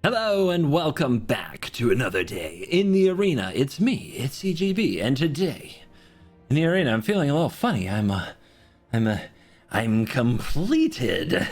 Hello and welcome back to another day in the arena. It's me, it's CGB, and today in the arena I'm feeling a little funny. I'm completed.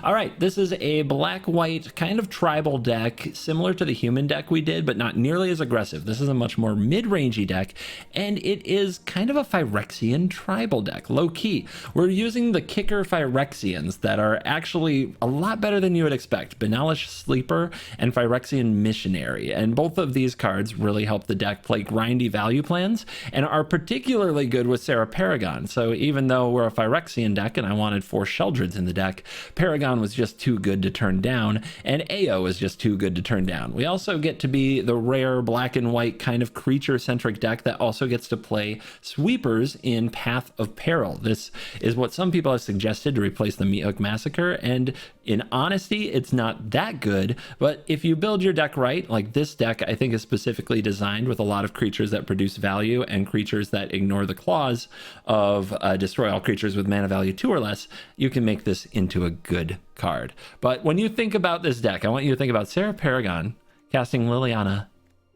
All right, this is a black-white kind of tribal deck, similar to the human deck we did, but not nearly as aggressive. This is a much more mid-rangey deck, and it is kind of a Phyrexian tribal deck, low-key. We're using the kicker Phyrexians that are actually a lot better than you would expect. Banalish Sleeper and Phyrexian Missionary, and both of these cards really help the deck play grindy value plans, and are particularly good with Sarah Paragon. So even though we're a Phyrexian deck, and I wanted 4 Sheldreds in the deck, Paragon was just too good to turn down, and AO is just too good to turn down. We also get to be the rare black and white kind of creature-centric deck that also gets to play sweepers in Path of Peril. This is what some people have suggested to replace the Meathook Massacre, and in honesty, it's not that good, but if you build your deck right, like this deck I think is specifically designed with a lot of creatures that produce value and creatures that ignore the clause of destroy all creatures with mana value 2 or less, you can make this into a good card. But when you think about this deck, I want you to think about Sarah Paragon casting Liliana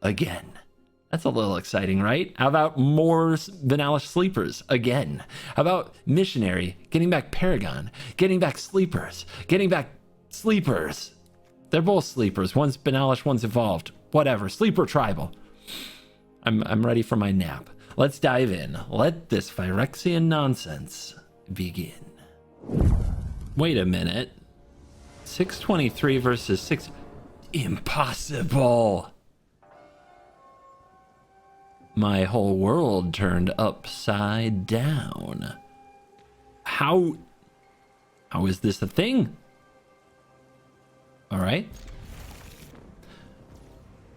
again. That's a little exciting, right? How about more Banalish Sleepers again? How about Missionary getting back Paragon, getting back Sleepers, getting back Sleepers? They're both Sleepers. One's Banalish, one's Evolved. Whatever. Sleeper Tribal. I'm ready for my nap. Let's dive in. Let this Phyrexian nonsense begin. Wait a minute. 623 versus 6. Impossible. My whole world turned upside down. How is this a thing? All right.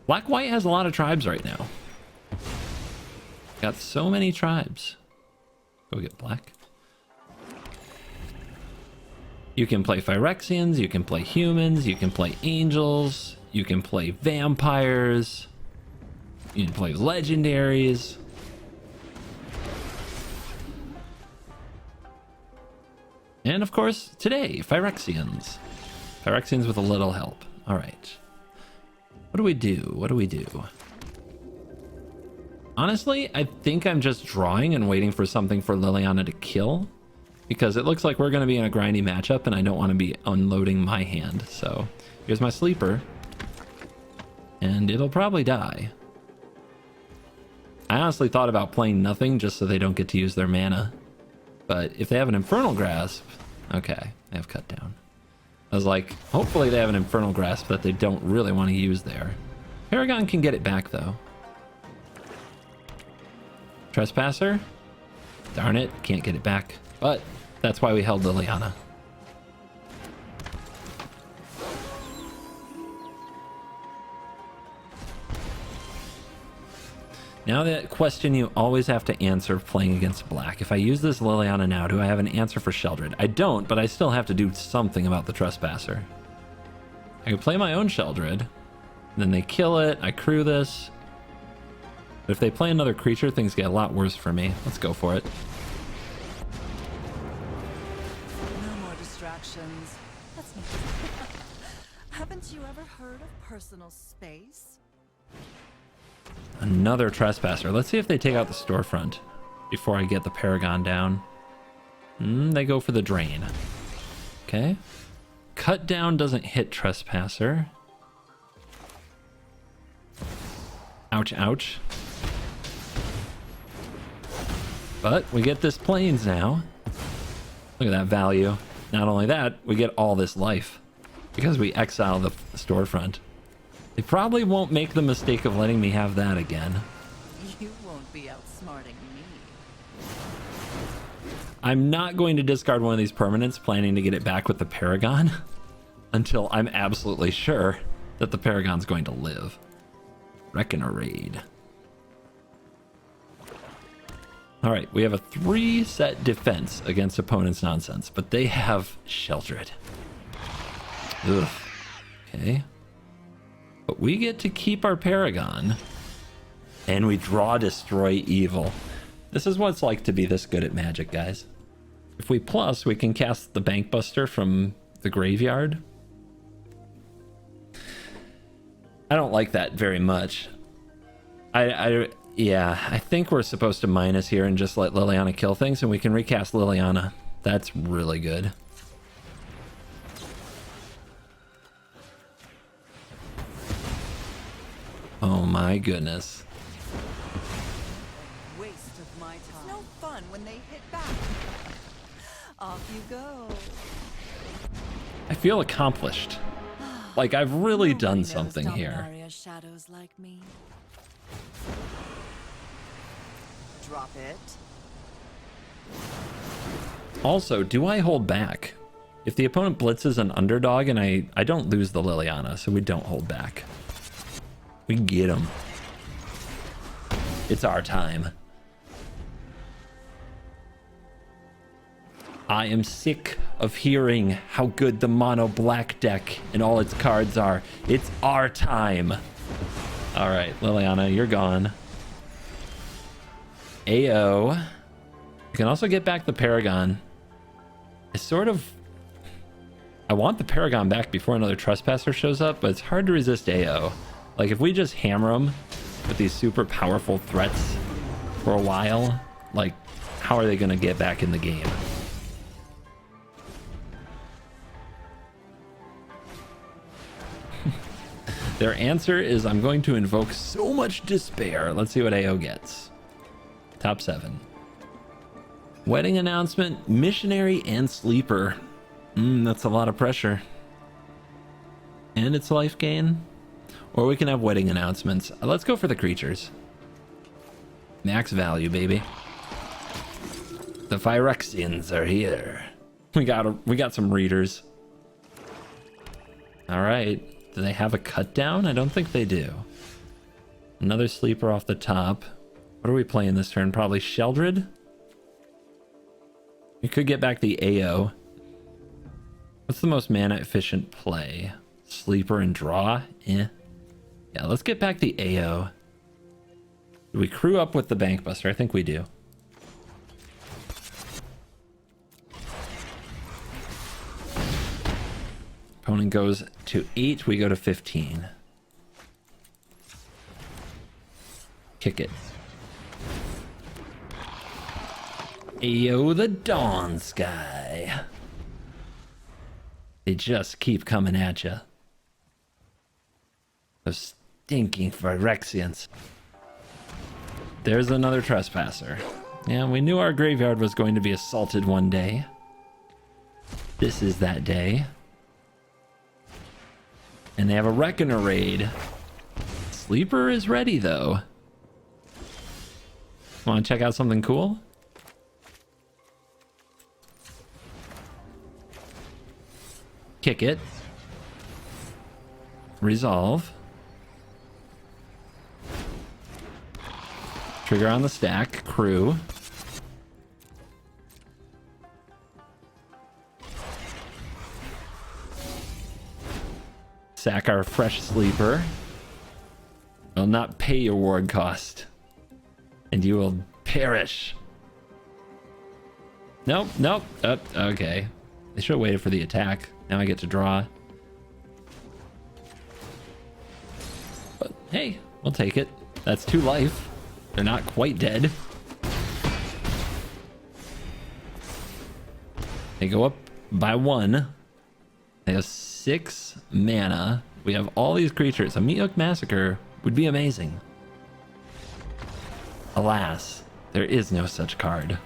Black-white has a lot of tribes right now. Got so many tribes. Go get black. You can play Phyrexians, you can play humans, you can play angels, you can play vampires, you can play legendaries. And of course, today, Phyrexians. Phyrexians with a little help. All right. What do we do? What do we do? Honestly, I think I'm just drawing and waiting for something for Liliana to kill, because it looks like we're going to be in a grindy matchup and I don't want to be unloading my hand. So here's my sleeper, and it'll probably die. I honestly thought about playing nothing just so they don't get to use their mana, but if they have an Infernal Grasp, okay, they have Cut Down. I was like, hopefully they have an Infernal Grasp that they don't really want to use there. Paragon can get it back though. Trespasser? Darn it, can't get it back. But that's why we held Liliana. Now that question you always have to answer playing against black. If I use this Liliana now, do I have an answer for Sheldred? I don't, but I still have to do something about the Trespasser. I can play my own Sheldred, then they kill it, I crew this. But if they play another creature, things get a lot worse for me. Let's go for it. No more distractions. That's me. Haven't you ever heard of personal space? Another Trespasser. Let's see if they take out the storefront before I get the Paragon down. They go for the drain. Okay. Cut Down doesn't hit Trespasser. Ouch, ouch. But we get this Plains now. Look at that value. Not only that, we get all this life because we exile the storefront. They probably won't make the mistake of letting me have that again. You won't be outsmarting me. I'm not going to discard one of these permanents planning to get it back with the Paragon until I'm absolutely sure that the Paragon's going to live. Reckon a raid. All right, we have a 3-set defense against opponent's nonsense, but they have Sheldred. Ugh. Okay. But we get to keep our Paragon, and we draw Destroy Evil. This is what it's like to be this good at Magic, guys. If we plus, we can cast the Bankbuster from the graveyard, I don't like that very much. Yeah, I think we're supposed to minus here and just let Liliana kill things, and we can recast Liliana. That's really good. Oh my goodness. Waste of my time. It's no fun when they hit back. Off you go. I feel accomplished. Like I've really done something here. Dominaria shadows like me. Drop it. Also, do I hold back? If the opponent blitzes an underdog and I don't lose the Liliana, so we don't hold back. We get him. It's our time. I am sick of hearing how good the mono black deck and all its cards are. It's our time. All right, Liliana, you're gone. AO. You can also get back the Paragon. It's sort of... I want the Paragon back before another Trespasser shows up, but it's hard to resist AO. Like, if we just hammer them with these super powerful threats for a while, like, how are they going to get back in the game? Their answer is, I'm going to invoke so much despair. Let's see what AO gets. Top 7. Wedding announcement, missionary, and sleeper. That's a lot of pressure. And it's life gain. Or we can have wedding announcements. Let's go for the creatures. Max value, baby. The Phyrexians are here. We got some readers. All right. Do they have a cut down? I don't think they do. Another sleeper off the top. What are we playing this turn? Probably Sheldred? We could get back the AO. What's the most mana efficient play? Sleeper and draw? Yeah, let's get back the AO. Do we crew up with the Bankbuster? I think we do. Opponent goes to 8, we go to 15. Kick it. Ayo, the Dawn Sky. They just keep coming at you. Those stinking Phyrexians. There's another Trespasser. Yeah, we knew our graveyard was going to be assaulted one day. This is that day. And they have a Reckoner raid. Sleeper is ready, though. Want to check out something cool? Kick it. Resolve. Trigger on the stack. Crew. Sack our fresh sleeper. Will not pay your ward cost. And you will perish. Nope, nope. Okay. They should have waited for the attack. Now I get to draw. But hey, we'll take it. That's 2 life. They're not quite dead. They go up by 1. They have 6 mana. We have all these creatures. A Meathook Massacre would be amazing. Alas, there is no such card.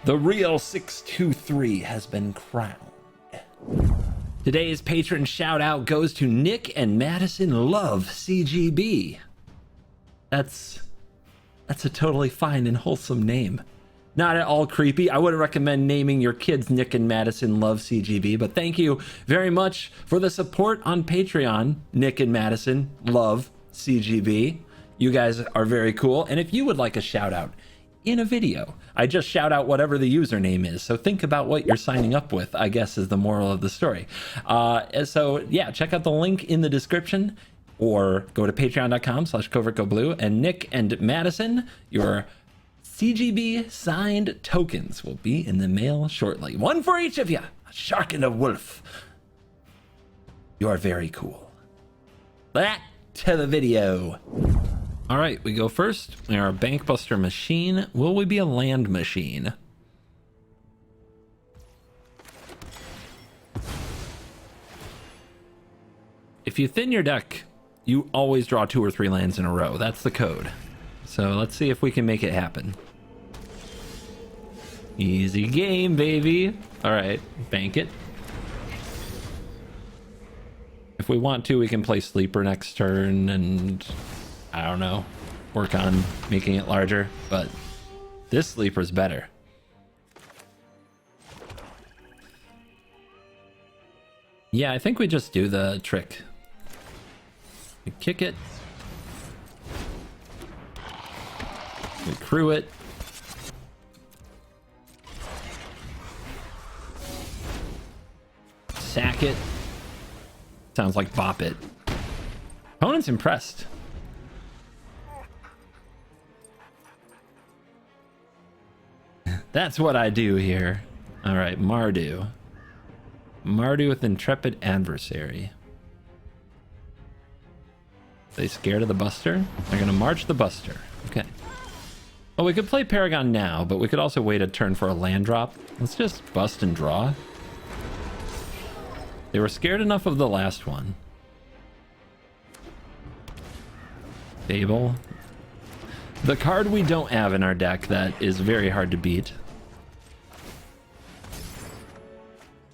The real 623 has been crowned. Today's patron shout out goes to Nick and Madison Love CGB. That's a totally fine and wholesome name. Not at all creepy. I wouldn't recommend naming your kids Nick and Madison Love CGB, but thank you very much for the support on Patreon, Nick and Madison Love CGB. You guys are very cool. And if you would like a shout out in a video, I just shout out whatever the username is. So think about what you're signing up with, I guess, is the moral of the story. So yeah, check out the link in the description or go to patreon.com/covertgoblue. And Nick and Madison, your CGB signed tokens will be in the mail shortly. 1 for each of you, a shark and a wolf. You are very cool. Back to the video. All right, we go first. We are a Bankbuster machine. Will we be a land machine? If you thin your deck, you always draw 2 or 3 lands in a row. That's the code. So let's see if we can make it happen. Easy game, baby. All right, bank it. If we want to, we can play Sleeper next turn and, I don't know, work on making it larger. But this Sleeper's better. Yeah, I think we just do the trick. We kick it. We crew it. Sack it. Sounds like bop it. Opponent's impressed. That's what I do here. All right, Mardu. Mardu with Intrepid Adversary. They scared of the Buster? They're gonna march the Buster. Okay. Well, we could play Paragon now, but we could also wait a turn for a land drop. Let's just bust and draw. They were scared enough of the last one. Fable. The card we don't have in our deck that is very hard to beat.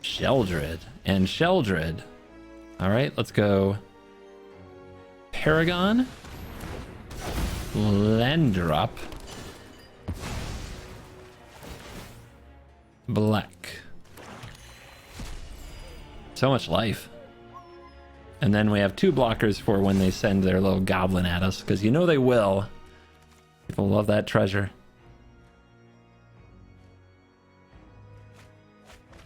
Sheldred and Sheldred. All right, let's go. Paragon. Land drop. Black. So much life. And then we have 2 blockers for when they send their little goblin at us, because you know they will. People love that treasure.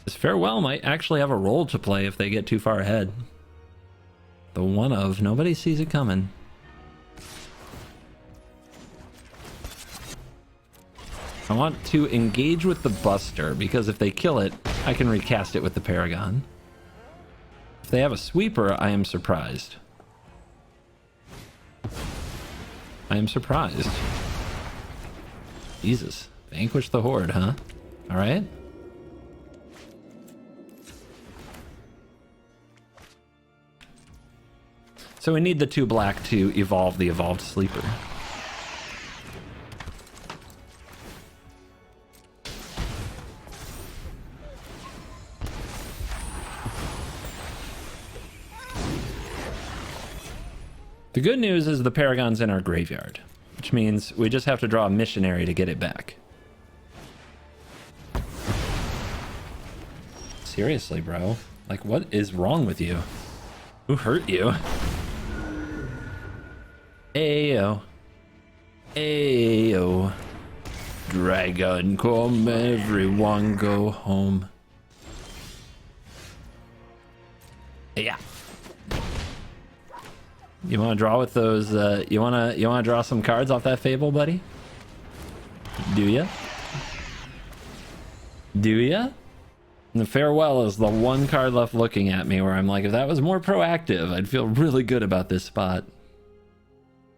This Farewell might actually have a role to play if they get too far ahead. The one of, nobody sees it coming. I want to engage with the Buster, because if they kill it, I can recast it with the Paragon. If they have a Sweeper, I am surprised. I am surprised. Jesus. Vanquish the Horde, huh? Alright. So we need the 2 black to evolve the evolved Sleeper. The good news is the Paragon's in our graveyard, which means we just have to draw a missionary to get it back. Seriously, bro. Like, what is wrong with you? Who hurt you? Ayo. Ayo. Dragon come, everyone go home. Yeah. You want to draw with those, you want to draw some cards off that Fable, buddy? Do ya? Do ya? And the Farewell is the one card left looking at me where I'm like, if that was more proactive, I'd feel really good about this spot.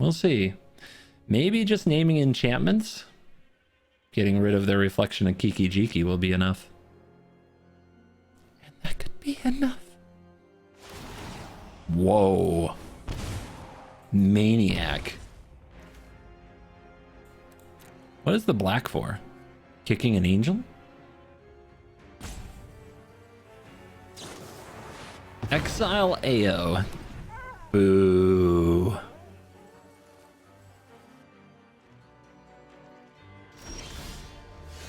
We'll see. Maybe just naming enchantments? Getting rid of their reflection of Kiki Jiki will be enough. And that could be enough. Whoa. Maniac. What is the black for? Kicking an angel? Exile AO. Boo.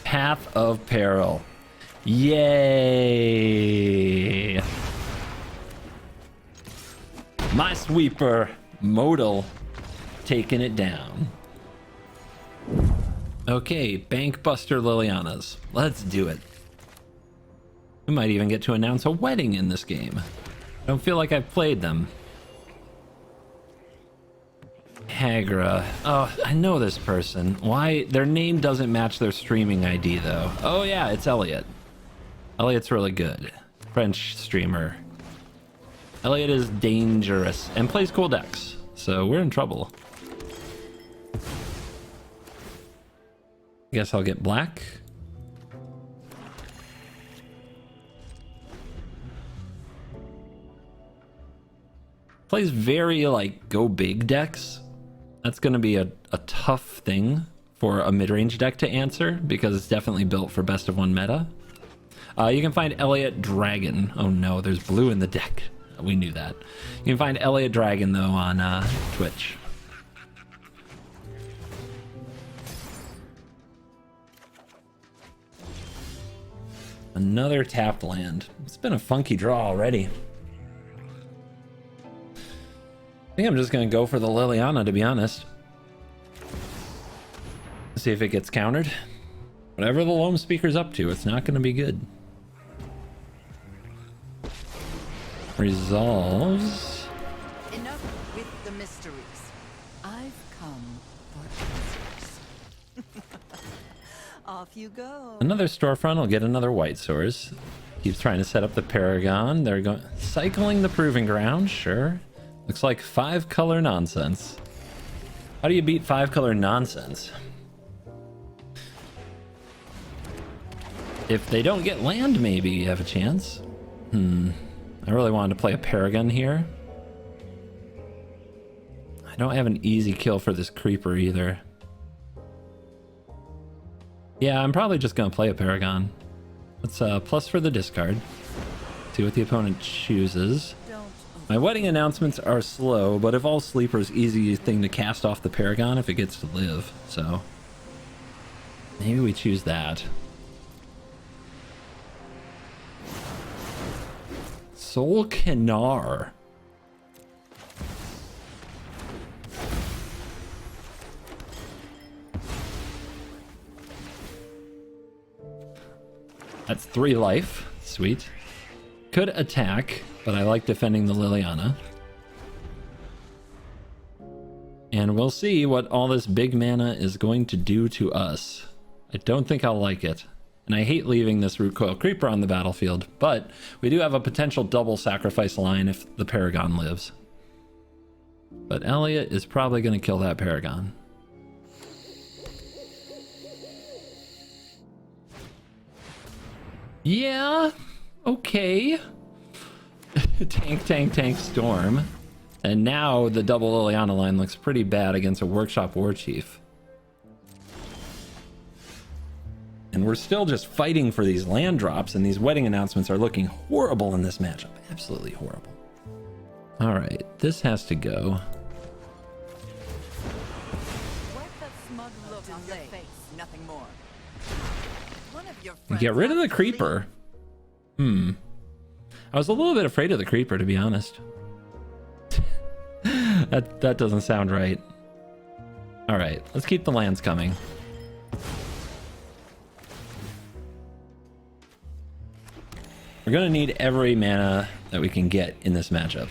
Path of Peril. Yay. My Sweeper, Modal, taking it down. Okay, Bankbuster Lilianas. Let's do it. We might even get to announce a wedding in this game. I don't feel like I've played them. Hagra. Oh, I know this person. Why? Their name doesn't match their streaming ID, though. Oh, yeah, it's Elliot. Elliot's really good. French streamer. Elliot is dangerous and plays cool decks, so we're in trouble. Guess I'll get black. Plays very like go big decks. That's going to be a tough thing for a mid-range deck to answer because it's definitely built for best of one meta. You can find Elliot Dragon. Oh no, there's blue in the deck. We knew that. You can find Elliot Dragon though on Twitch. Another tapped land. It's been a funky draw already. I think I'm just gonna go for the Liliana, to be honest. See if it gets countered. Whatever the Loam Speaker's up to, it's not gonna be good. Resolves. Enough with the mysteries. I've come for answers. Off you go. Another storefront will get another white source. Keeps trying to set up the Paragon. They're going cycling the Proving Ground, sure. Looks like 5-color nonsense. How do you beat 5-color nonsense? If they don't get land, maybe you have a chance. I really wanted to play a Paragon here. I don't have an easy kill for this creeper either. Yeah, I'm probably just gonna play a Paragon. Let's plus for the discard. See what the opponent chooses. My wedding announcements are slow, but if all sleepers, easy thing to cast off the Paragon if it gets to live. So maybe we choose that. Soul Canar. That's 3 life. Sweet. Could attack, but I like defending the Liliana. And we'll see what all this big mana is going to do to us. I don't think I'll like it. And I hate leaving this Root Coil Creeper on the battlefield, but we do have a potential double sacrifice line if the Paragon lives. But Elliot is probably going to kill that Paragon. Yeah, okay. Tank, Storm. And now the double Liliana line looks pretty bad against a Workshop Warchief. And we're still just fighting for these land drops, and these wedding announcements are looking horrible in this matchup. Absolutely horrible. All right, this has to go. Wipe that smug look on your face. Nothing more. Get rid of the creeper. I was a little bit afraid of the creeper, to be honest. that doesn't sound right. All right, let's keep the lands coming. We're gonna need every mana that we can get in this matchup.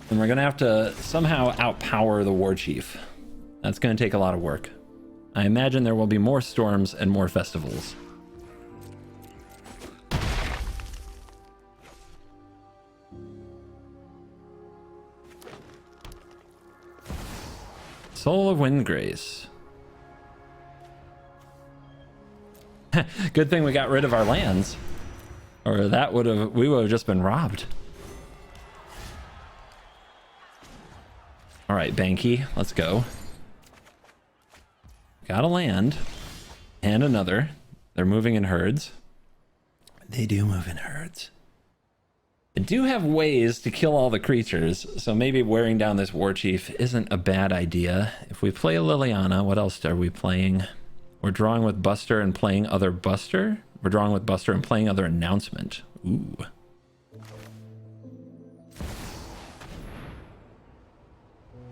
And we're gonna have to somehow outpower the Warchief. That's gonna take a lot of work. I imagine there will be more storms and more festivals. Soul of Windgrace. Good thing we got rid of our lands, or we would have just been robbed. All right, Banky, let's go. Got a land and another. They're moving in herds. They do move in herds. I do have ways to kill all the creatures, so maybe wearing down this Warchief isn't a bad idea. If we play a Liliana, what else are we playing? We're drawing with Buster and playing other Buster. We're drawing with Buster and playing other Announcement. Ooh.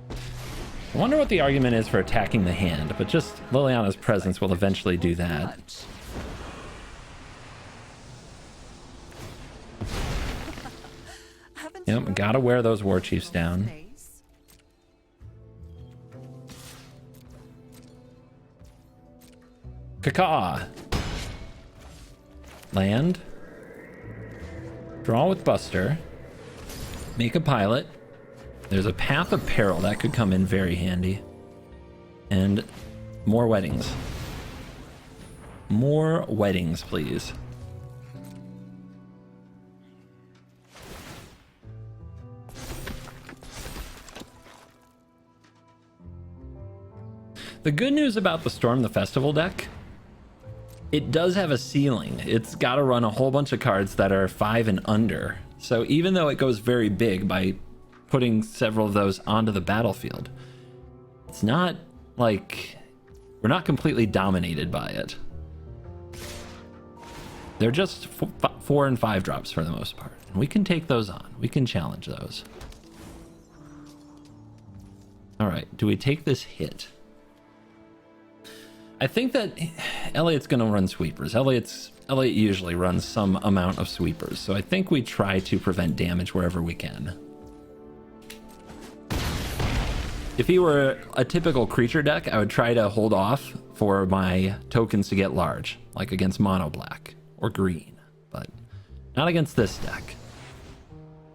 I wonder what the argument is for attacking the hand, but just Liliana's presence will eventually do that. Yep, gotta wear those Warchiefs down. Caca. Land. Draw with Buster. Make a pilot. There's a Path of Peril that could come in very handy. And more weddings. More weddings, please. The good news about the Storm the Festival deck, it does have a ceiling. It's got to run a whole bunch of cards that are 5 and under. So even though it goes very big by putting several of those onto the battlefield, it's not like we're not completely dominated by it. They're just 4 and 5 drops for the most part. And we can take those on. We can challenge those. All right, do we take this hit? I think that Elliot's going to run sweepers. Elliot usually runs some amount of sweepers, so I think we try to prevent damage wherever we can. If he were a typical creature deck, I would try to hold off for my tokens to get large, like against mono black or green, but not against this deck.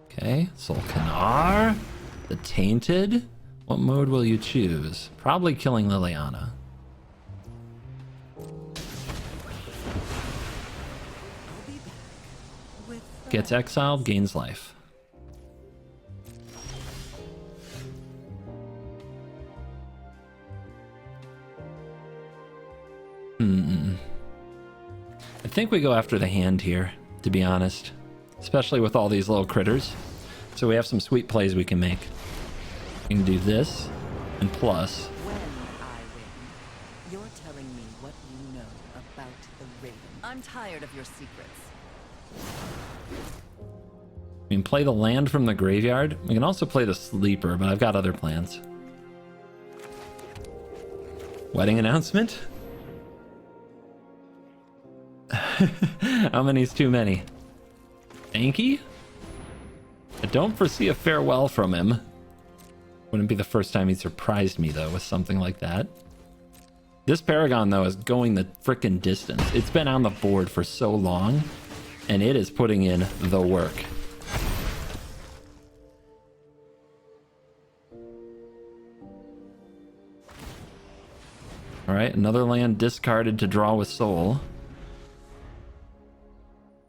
Okay, Solkanar, the Tainted. What mode will you choose? Probably killing Liliana. Gets exiled, gains life. I think we go after the hand here, to be honest. Especially with all these little critters. So we have some sweet plays we can make. We can do this, and plus. When I win, you're telling me what you know about the Raven. I'm tired of your secrets. We can play the land from the graveyard. We can also play the sleeper, but I've got other plans. Wedding announcement? How many's too many? Anki? I don't foresee a farewell from him. Wouldn't be the first time he surprised me, though, with something like that. This Paragon, though, is going the frickin' distance. It's been on the board for so long, and it is putting in the work. All right, another land discarded to draw with Soul.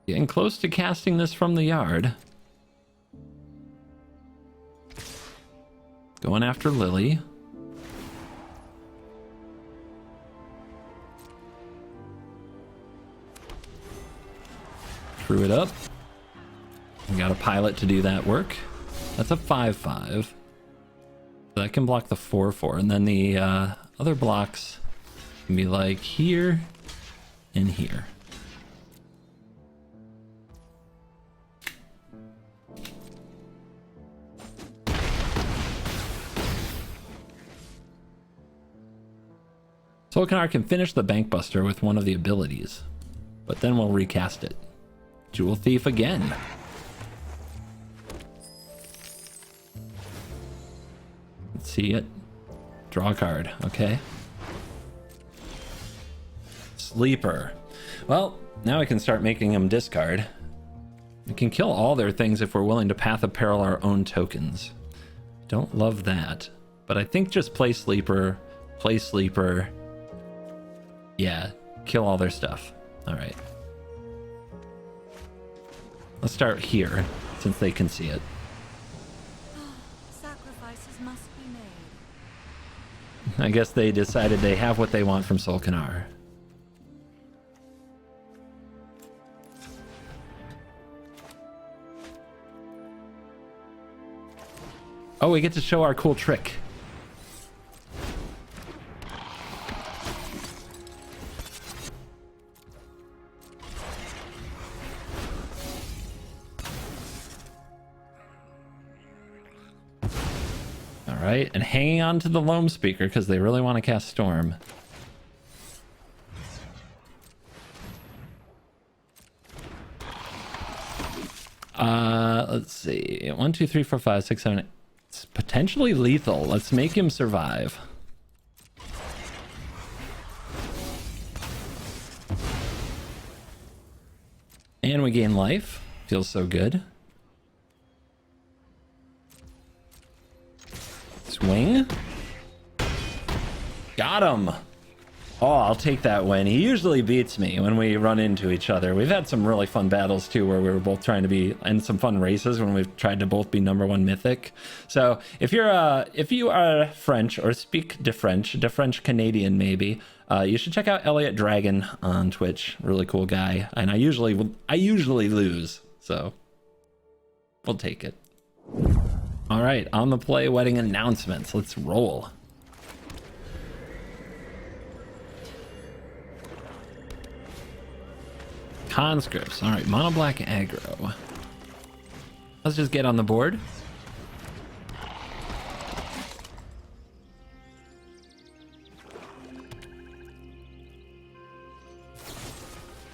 Getting close to casting this from the yard. Going after Lily. Threw it up. We got a pilot to do that work. That's a 5/5. So that can block the 4/4, and then the other blocks can be like here and here. Solkanar can finish the Bankbuster with one of the abilities, but then we'll recast it. Jewel Thief again. Let's see it. Draw a card, okay. Sleeper. Well, now I can start making them discard. We can kill all their things if we're willing to Path of Peril our own tokens. Don't love that, but I think just play Sleeper, play Sleeper. Yeah, kill all their stuff. All right. Let's start here, since they can see it. Sacrifices must be made. I guess they decided they have what they want from Solkanar. Oh, we get to show our cool trick. Right, and hanging on to the Loam Speaker because they really want to cast Storm. Let's see. 1, 2, 3, 4, 5, 6, 7, 8. It's potentially lethal. Let's make him survive. And we gain life. Feels so good. Swing. Got him. Oh, I'll take that win. He usually beats me when we run into each other. We've had some really fun battles too where we were both trying to be, and some fun races when we've tried to both be #1 Mythic. So if you are French or speak de French Canadian maybe, you should check out Elliot Dragon on Twitch. Really cool guy. And I usually lose, so we'll take it. All right, on the play wedding announcements. Let's roll. Conscripts. All right, mono black aggro. Let's just get on the board.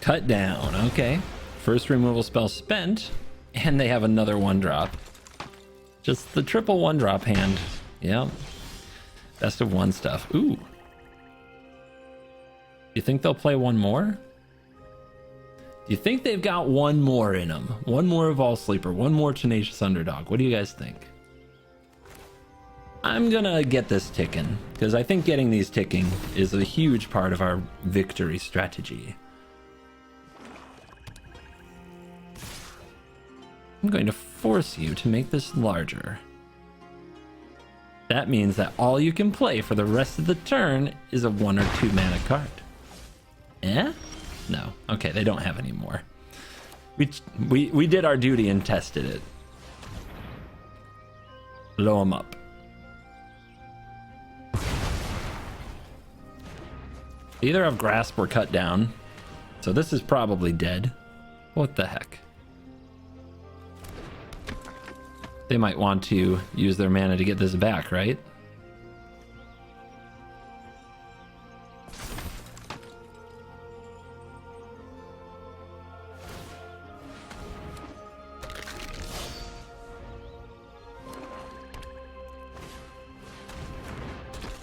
Cut down. Okay. First removal spell spent, and they have another 1-drop. Just the triple 1-drop hand. Yeah. Best of 1 stuff. Ooh. You think they'll play one more? Do you think they've got one more in them? One more Evolve Sleeper, one more Tenacious Underdog. What do you guys think? I'm gonna get this ticking, because I think getting these ticking is a huge part of our victory strategy. I'm going to force you to make this larger. That means that all you can play for the rest of the turn is a 1 or 2 mana card. Eh? No. Okay, they don't have any more. We did our duty and tested it. Blow them up. Either have Grasp or Cut Down. So this is probably dead. What the heck? They might want to use their mana to get this back, right?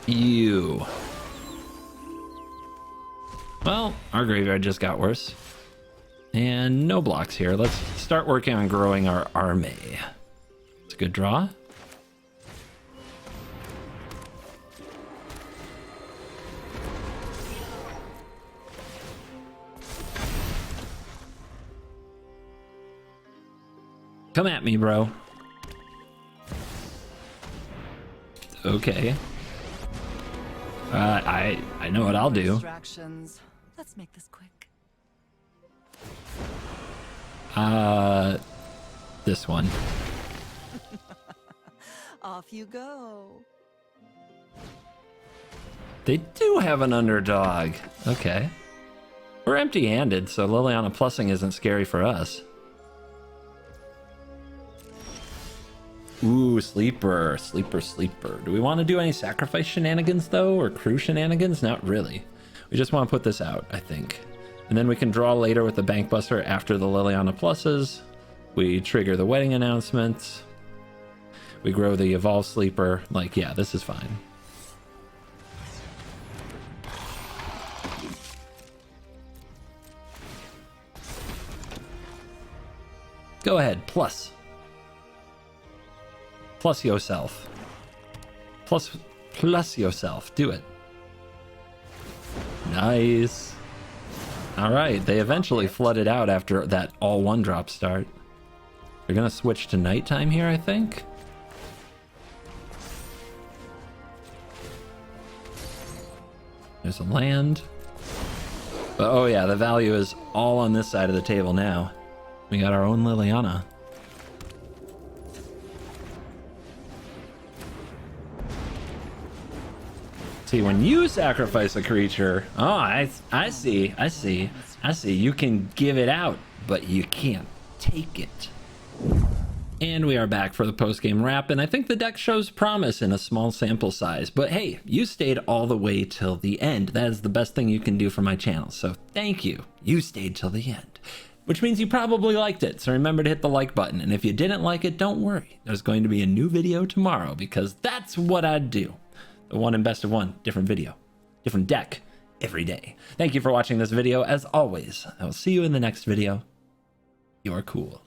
You. Well, our graveyard just got worse. And no blocks here. Let's start working on growing our army. It's a good draw. Come at me, bro. Okay. I know what I'll do. Distractions. Let's make this quick. This one. Off you go. They do have an underdog. Okay. We're empty-handed, so Liliana plussing isn't scary for us. Ooh, sleeper. Do we want to do any sacrifice shenanigans, though, or crew shenanigans? Not really. We just want to put this out, I think. And then we can draw later with the Bankbuster after the Liliana pluses. We trigger the wedding announcements. We grow the Evolve Sleeper. Like, yeah, this is fine. Go ahead, plus. Plus yourself. Plus yourself. Do it. Nice. Alright, they eventually flooded out after that all 1-drop start. They're gonna switch to nighttime here, I think. There's a land. But, oh yeah, the value is all on this side of the table now. We got our own Liliana. See, when you sacrifice a creature, oh, I see. You can give it out, but you can't take it. And we are back for the post-game wrap, and I think the deck shows promise in a small sample size. But hey, you stayed all the way till the end. That is the best thing you can do for my channel, so thank you. You stayed till the end. Which means you probably liked it, so remember to hit the like button. And if you didn't like it, don't worry. There's going to be a new video tomorrow, because that's what I do. The one and best of one, different video, different deck, every day. Thank you for watching this video. As always, I will see you in the next video. You're cool.